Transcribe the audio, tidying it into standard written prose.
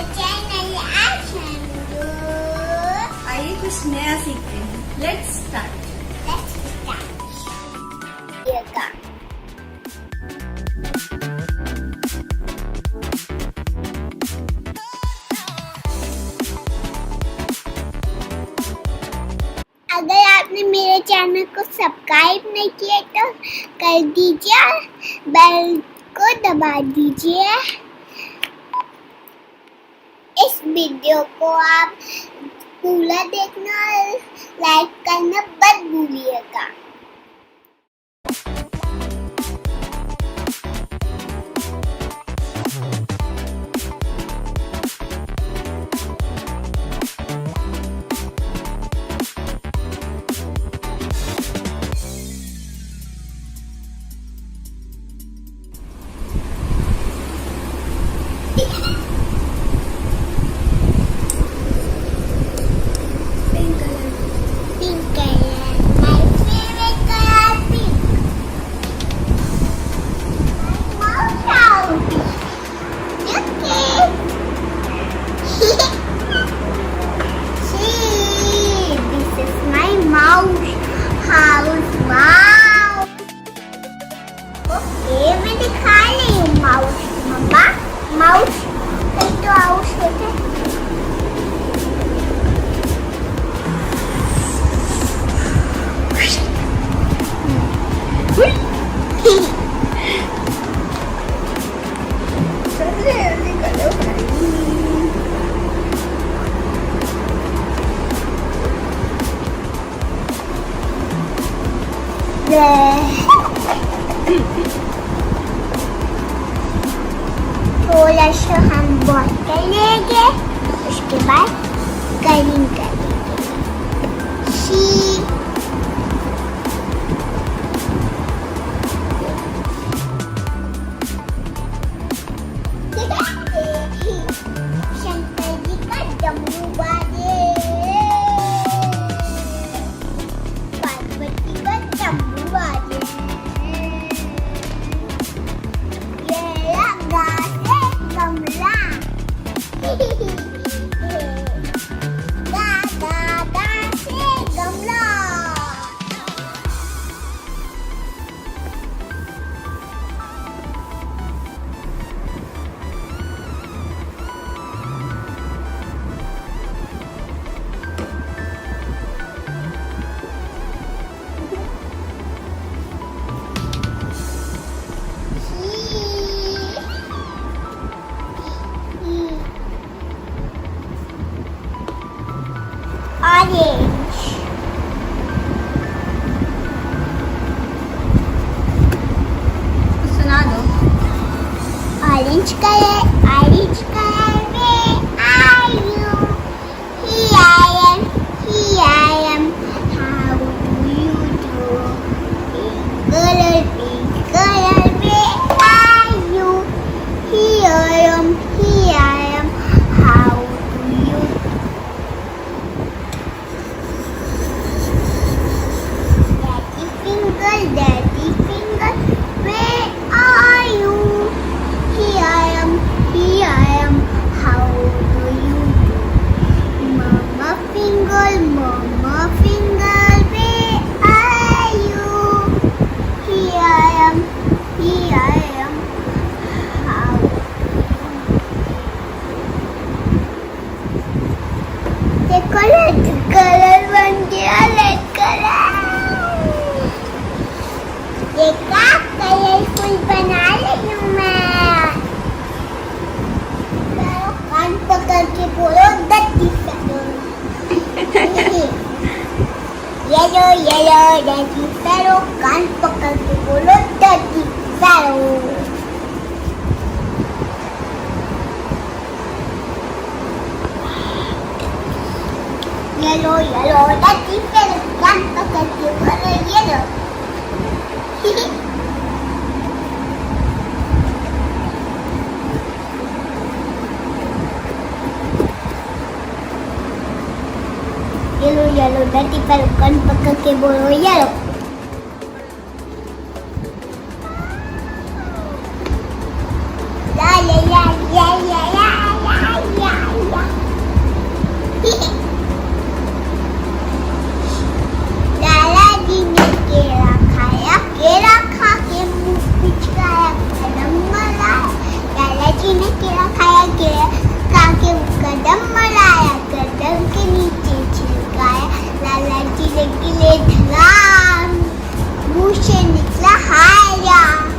मेरा channel action. आइए कुछ नया सीखते हैं। Let's start. अगर आपने मेरे चैनल को सब्सक्राइब नहीं किया तो कर दीजिए, बेल को दबा दीजिए। इस वीडियो को आप पूरा देखना और लाइक करना मत भूलिएगा। मैं दिखा रही हूँ माउस। मम्मा माउस कहीं तो आउस होते। थोड़ा सा हम बॉईल कर लेंगे, उसके बाद कटिंग करेंगे। शंकर जी का डमरू बाजे, पार्वती का डमरू बाजे। Orange. सुना दो। Orange color where are you? Here I am, how do you do? Pink color, where are you? Here I am, how do you do? Daddy finger, where are you? Here I am, how do you do? Mama finger, where are you? Here I am, how do you do? देखो red colour बन गया, red colour. देखा colourful बना रही हूँ मैं। कान पकड़ के बोलो दत्ती फेरो। येलो दत्ती फेरो, कान पकड़ के बोलो दत्ती फेरो। येलो दत्ती फेरो, कान पकड़ के बोलो येलो। येलो डटी पर कान पकड़ के बोलो yellow. La la la la la la la la। क्या किया, काके कदम बढ़ाया, कदम के नीचे छिलकाया, लाला जी लगी ले धड़ाम, मुंह से निकला हाय राम।